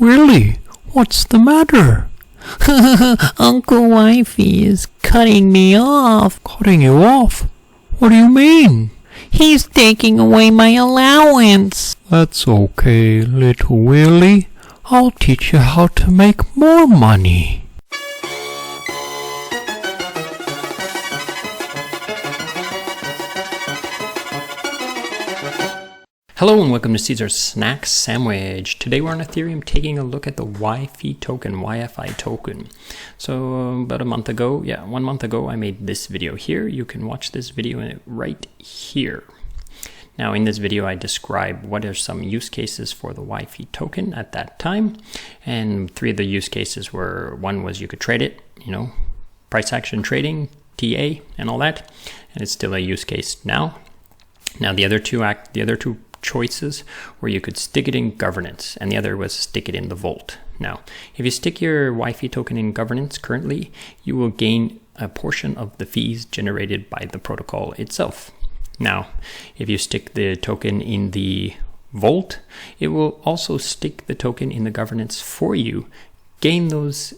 Really? What's the matter? Uncle YFI is cutting me off. Cutting you off? What do you mean? He's taking away my allowance. That's okay, little Willie. I'll teach you how to make more money. Hello and welcome to Caesar's Snack Sandwich. Today we're on Ethereum taking a look at the YFI token. So about 1 month ago, I made this video here. You can watch this video right here. Now in this video I describe what are some use cases for the YFI token at that time. And 3 of the use cases were, one was you could trade it, price action trading, TA and all that. And it's still a use case now. Now the other two choices where you could stick it in governance, and the other was stick it in the vault. Now, if you stick your YFI token in governance currently, you will gain a portion of the fees generated by the protocol itself. Now, if you stick the token in the vault, it will also stick the token in the governance for you, gain those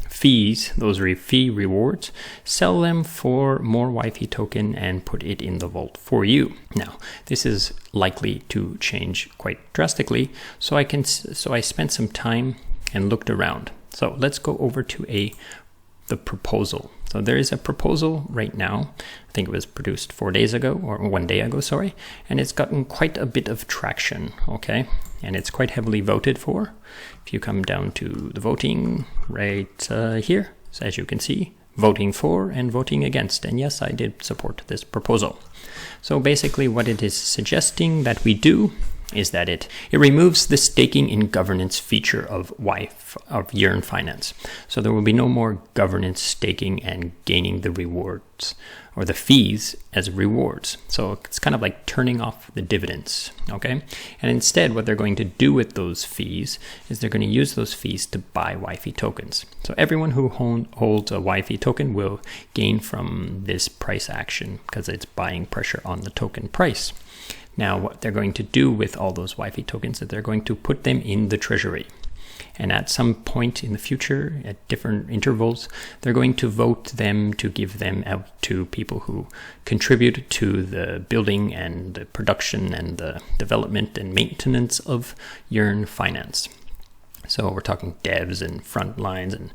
fees, those fee rewards, sell them for more YFI token and put it in the vault for you. Now, this is likely to change quite drastically, so I spent some time and looked around. So let's go over to the proposal. So there is a proposal right now. I think it was produced 4 days ago, or 1 day ago, sorry, and it's gotten quite a bit of traction, okay? And it's quite heavily voted for. If you come down to the voting right here, so as you can see, voting for and voting against. And yes, I did support this proposal. So basically what it is suggesting that we do is that it removes the staking in governance feature of Yearn Finance. So there will be no more governance staking and gaining the rewards or the fees as rewards. So it's kind of like turning off the dividends, okay? And instead what they're going to do with those fees is they're going to use those fees to buy YFI tokens. So everyone who holds a YFI token will gain from this price action because it's buying pressure on the token price. Now, what they're going to do with all those YFI tokens is they're going to put them in the treasury. And at some point in the future, at different intervals, they're going to vote them to give them out to people who contribute to the building and the production and the development and maintenance of Yearn Finance. So we're talking devs and front lines and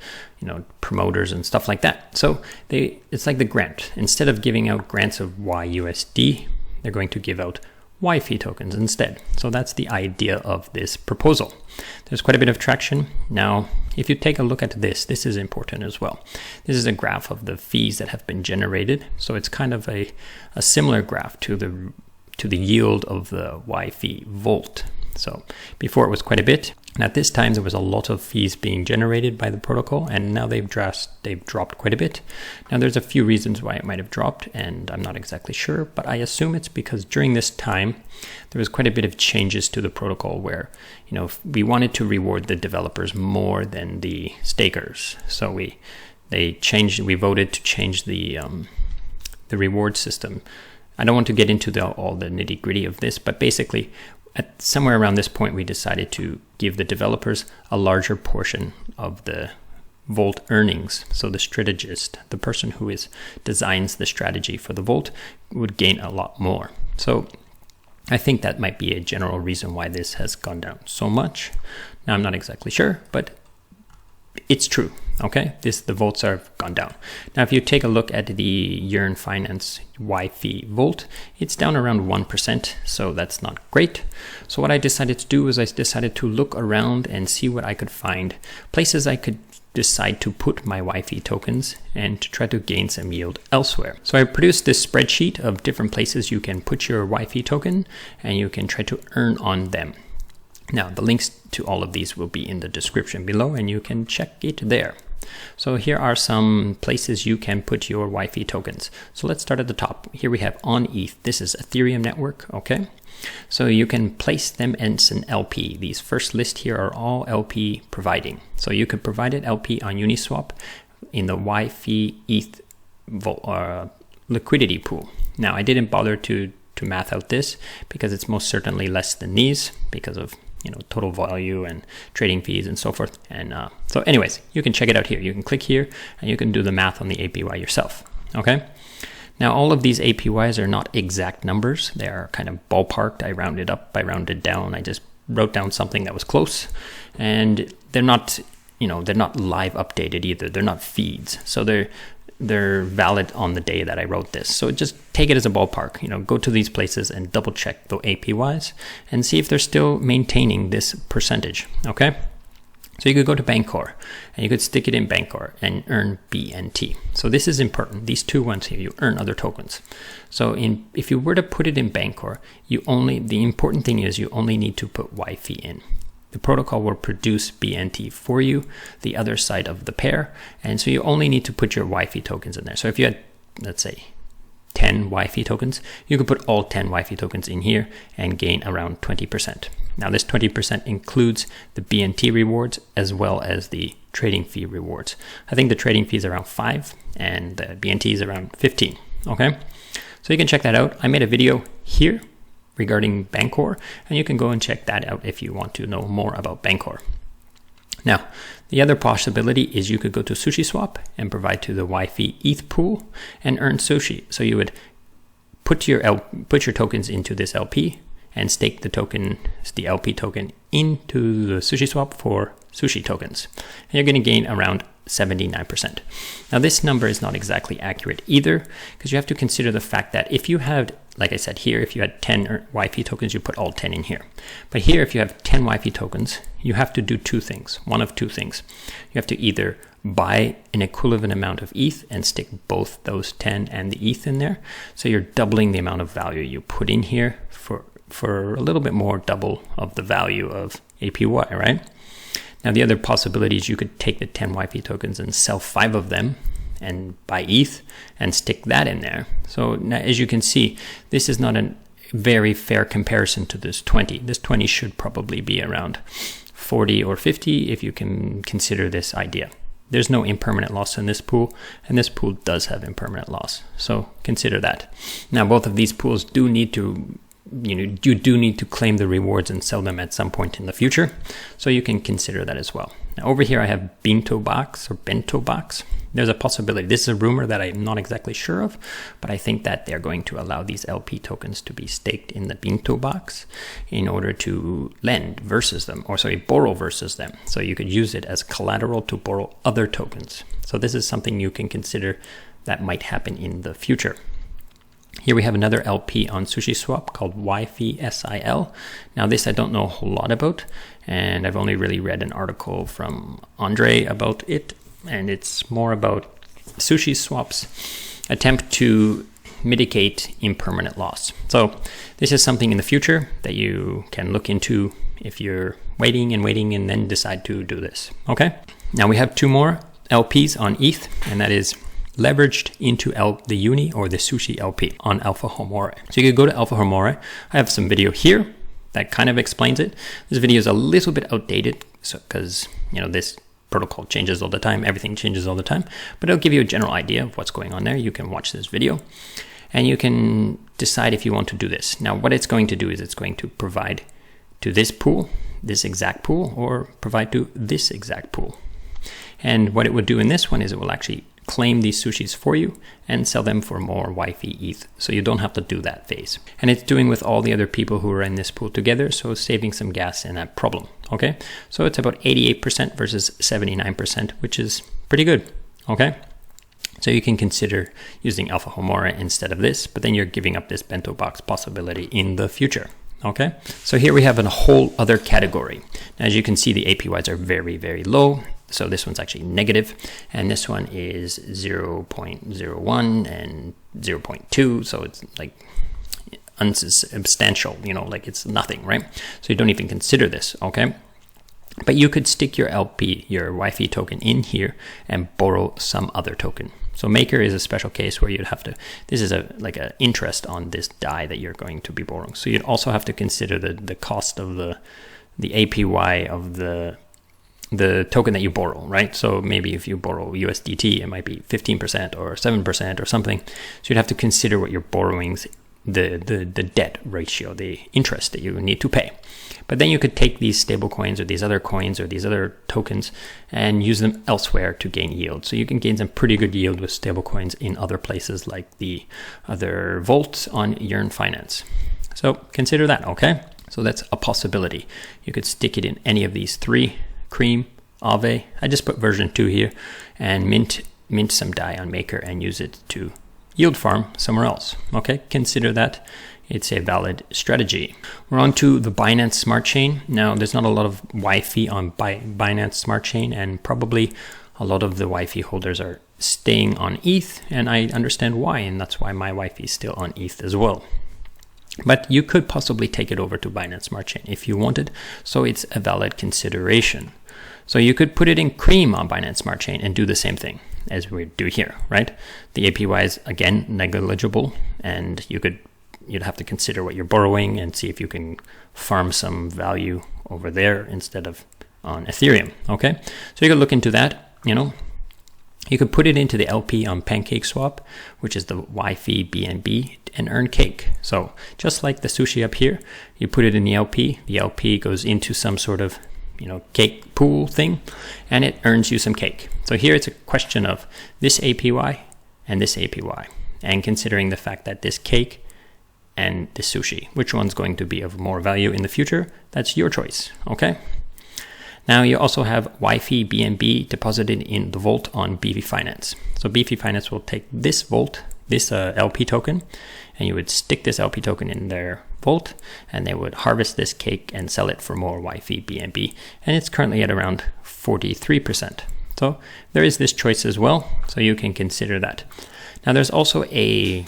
promoters and stuff like that. So it's like the grant. Instead of giving out grants of YUSD, they're going to give out YFI tokens instead. So that's the idea of this proposal. There's quite a bit of traction. Now, if you take a look at this is important as well. This is a graph of the fees that have been generated. So it's kind of a similar graph to the yield of the YFI vault. So before it was quite a bit. And at this time, there was a lot of fees being generated by the protocol, and now they've dropped quite a bit. Now, there's a few reasons why it might have dropped, and I'm not exactly sure, but I assume it's because during this time, there was quite a bit of changes to the protocol where, we wanted to reward the developers more than the stakers. So we voted to change the reward system. I don't want to get into all the nitty gritty of this, but basically, at somewhere around this point, we decided to give the developers a larger portion of the vault earnings. So the strategist, the person who designs the strategy for the vault, would gain a lot more. So I think that might be a general reason why this has gone down so much. Now, I'm not exactly sure, but it's true, okay? The vaults have gone down. Now, if you take a look at the Yearn Finance YFI vault, it's down around 1%, so that's not great. So what I decided to do is I decided to look around and see what I could find, places I could decide to put my YFI tokens and to try to gain some yield elsewhere. So I produced this spreadsheet of different places you can put your YFI token and you can try to earn on them. Now, the links to all of these will be in the description below, and you can check it there. So here are some places you can put your YFI tokens. So let's start at the top. Here we have on ETH. This is Ethereum network, okay? So you can place them as an LP. These first list here are all LP providing. So you could provide it LP on Uniswap in the YFI ETH liquidity pool. Now, I didn't bother to math out this, because it's most certainly less than these because of, you know, total value and trading fees and so forth. And so anyways, you can check it out here. You can click here and you can do the math on the APY yourself. Okay. Now, all of these APYs are not exact numbers. They are kind of ballparked. I rounded up, I rounded down. I just wrote down something that was close, and they're not, you know, they're not live updated either. They're not feeds. So they're valid on the day that I wrote this. So just take it as a ballpark, you know, go to these places and double check the APYs and see if they're still maintaining this percentage. Okay. So you could go to Bancor and you could stick it in Bancor and earn BNT. So this is important. These two ones here, you earn other tokens. So if you were to put it in Bancor, the important thing is you only need to put YFI in. The protocol will produce BNT for you, the other side of the pair. And so you only need to put your YFI tokens in there. So if you had, let's say, 10 YFI tokens, you could put all 10 YFI tokens in here and gain around 20%. Now this 20% includes the BNT rewards as well as the trading fee rewards. I think the trading fee is around 5 and the BNT is around 15. Okay, so you can check that out. I made a video here regarding Bancor, and you can go and check that out if you want to know more about Bancor. Now, the other possibility is you could go to SushiSwap and provide to the YFI ETH pool and earn sushi. So you would put your tokens into this LP and stake the LP token into the SushiSwap for sushi tokens. And you're going to gain around 79%. Now this number is not exactly accurate either, because you have to consider the fact that if you had, like I said here, if you had 10 YFI tokens, you put all 10 in here. But here, if you have 10 YFI tokens, you have to do two things, one of two things. You have to either buy an equivalent amount of ETH and stick both those 10 and the ETH in there. So you're doubling the amount of value you put in here for a little bit more, double of the value of APY, right? Now, the other possibility is you could take the 10 YFI tokens and sell 5 of them and buy ETH and stick that in there. So now, as you can see, this is not a very fair comparison to this 20. This 20 should probably be around 40 or 50 if you can consider this idea. There's no impermanent loss in this pool, and this pool does have impermanent loss. So consider that. Now, both of these pools do need to, you do need to claim the rewards and sell them at some point in the future. So you can consider that as well. Now over here I have Bento Box or Bento Box. There's a possibility. This is a rumor that I'm not exactly sure of, but I think that they're going to allow these LP tokens to be staked in the Bento Box in order to lend versus them, or sorry, borrow versus them. So you could use it as collateral to borrow other tokens. So this is something you can consider that might happen in the future. Here we have another LP on SushiSwap called YFI SIL. Now this I don't know a whole lot about, and I've only really read an article from Andre about it, and it's more about SushiSwap's attempt to mitigate impermanent loss. So this is something in the future that you can look into if you're waiting and then decide to do this. Okay, now we have 2 more LPs on ETH, and that is leveraged into the Uni or the Sushi LP on Alpha Homore. So you could go to Alpha Homore. I have some video here that kind of explains it. This video is a little bit outdated, so because this protocol changes all the time, everything changes all the time, but it'll give you a general idea of what's going on there. You can watch this video and you can decide if you want to do this. Now what it's going to do is it's going to provide to this pool, this exact pool, or provide to this exact pool. And what it would do in this one is it will actually claim these sushis for you and sell them for more YFI ETH. So you don't have to do that phase. And it's doing with all the other people who are in this pool together, so saving some gas in that problem. Okay, so it's about 88% versus 79%, which is pretty good. Okay, so you can consider using Alpha Homora instead of this, but then you're giving up this bento box possibility in the future. Okay, so here we have a whole other category. Now, as you can see, the APYs are very, very low. So this one's actually negative, and this one is 0.01 and 0.2. So it's like unsubstantial, like it's nothing, right? So you don't even consider this, okay? But you could stick your LP, your YFI token in here and borrow some other token. So Maker is a special case where you'd have to, this is like an interest on this DAI that you're going to be borrowing. So you'd also have to consider the cost of the APY of the token that you borrow, right? So maybe if you borrow USDT, it might be 15% or 7% or something. So you'd have to consider what your borrowings the debt ratio, the interest that you need to pay. But then you could take these stable coins or these other coins or these other tokens and use them elsewhere to gain yield. So you can gain some pretty good yield with stable coins in other places like the other vaults on Yearn Finance. So consider that, okay? So that's a possibility. You could stick it in any of these three: Cream, Aave. I just put version 2 here, and mint some DAI on Maker and use it to yield farm somewhere else. Okay, consider that. It's a valid strategy. We're on to the Binance Smart Chain. Now, there's not a lot of YFI on Binance Smart Chain, and probably a lot of the YFI holders are staying on ETH, and I understand why, and that's why my YFI is still on ETH as well. But you could possibly take it over to Binance Smart Chain if you wanted, so it's a valid consideration. So you could put it in Cream on Binance Smart Chain and do the same thing as we do here, right? The APYs, again, negligible, and you'd have to consider what you're borrowing and see if you can farm some value over there instead of on Ethereum, okay? So you could look into that, you know. You could put it into the LP on PancakeSwap, which is the YFI BNB, and earn cake. So just like the sushi up here, you put it in the LP goes into some sort of, you know, cake pool thing, and it earns you some cake. So here it's a question of this APY and this APY, and considering the fact that this cake and the sushi, which one's going to be of more value in the future? That's your choice, okay? Now you also have YFI BNB deposited in the vault on BV Finance. So BV Finance will take this vault, this LP token, and you would stick this LP token in their vault, and they would harvest this cake and sell it for more YFI BNB. And it's currently at around 43%. So there is this choice as well, so you can consider that. Now there's also a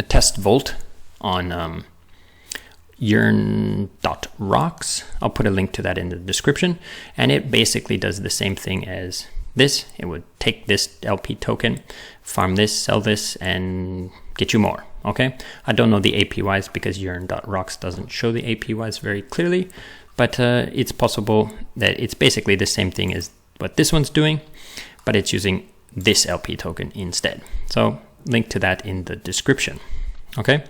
test vault on Yearn.rocks. I'll put a link to that in the description, and it basically does the same thing as this. It would take this LP token, farm this, sell this, and get you more, okay? I don't know the APYs because Yearn.rocks doesn't show the APYs very clearly, but it's possible that it's basically the same thing as what this one's doing, but it's using this LP token instead. So link to that in the description. Okay.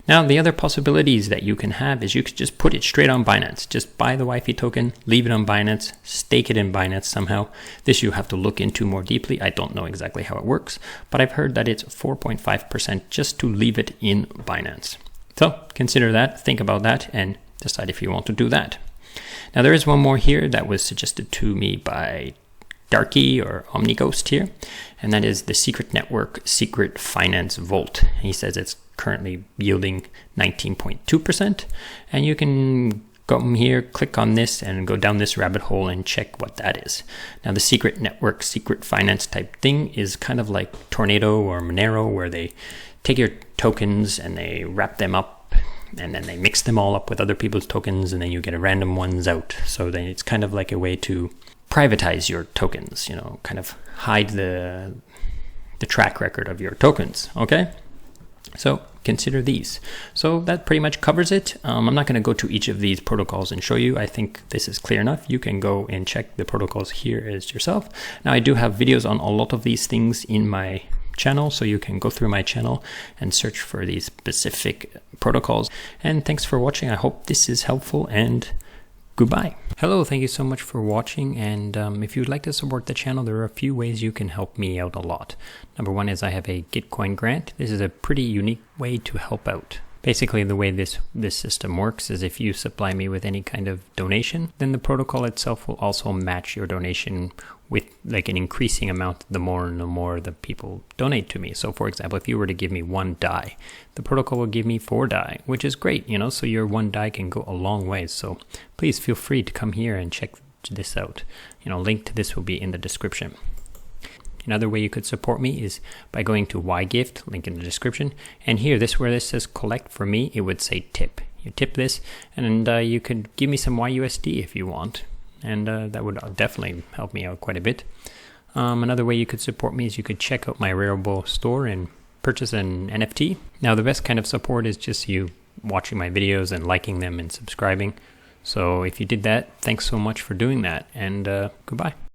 Now the other possibilities that you can have is you could just put it straight on Binance. Just buy the YFI token, leave it on Binance, stake it in Binance somehow. This you have to look into more deeply. I don't know exactly how it works, but I've heard that it's 4.5% just to leave it in Binance. So consider that, think about that, and decide if you want to do that. Now there is one more here that was suggested to me by Darky or OmniGhost here, and that is the Secret Network Secret Finance Vault. He says it's currently yielding 19.2%, and you can go here, click on this, and go down this rabbit hole and check what that is. Now the Secret Network Secret Finance type thing is kind of like Tornado or Monero, where they take your tokens and they wrap them up, and then they mix them all up with other people's tokens, and then you get a random ones out. So then it's kind of like a way to privatize your tokens, you know, kind of hide the track record of your tokens, okay? So consider these. So that pretty much covers it. I'm not going to go to each of these protocols and show you. I think this is clear enough. You can go and check the protocols here as yourself. Now I do have videos on a lot of these things in my channel, so you can go through my channel and search for these specific protocols. And thanks for watching. I hope this is helpful, and goodbye. Hello, thank you so much for watching, and if you'd like to support the channel, there are a few ways you can help me out a lot. Number one is I have a Gitcoin grant. This is a pretty unique way to help out. Basically, the way this system works is if you supply me with any kind of donation, then the protocol itself will also match your donation with like an increasing amount the more and the more the people donate to me. So for example, if you were to give me 1 DAI, the protocol will give me 4 DAI, which is great, you know, so your 1 DAI can go a long way. So please feel free to come here and check this out. You know, link to this will be in the description. Another way you could support me is by going to YGift, link in the description. And here, where this says collect for me, it would say tip. You tip this, and you could give me some YUSD if you want. And that would definitely help me out quite a bit. Another way you could support me is you could check out my Rarible store and purchase an NFT. Now, the best kind of support is just you watching my videos and liking them and subscribing. So if you did that, thanks so much for doing that, and goodbye.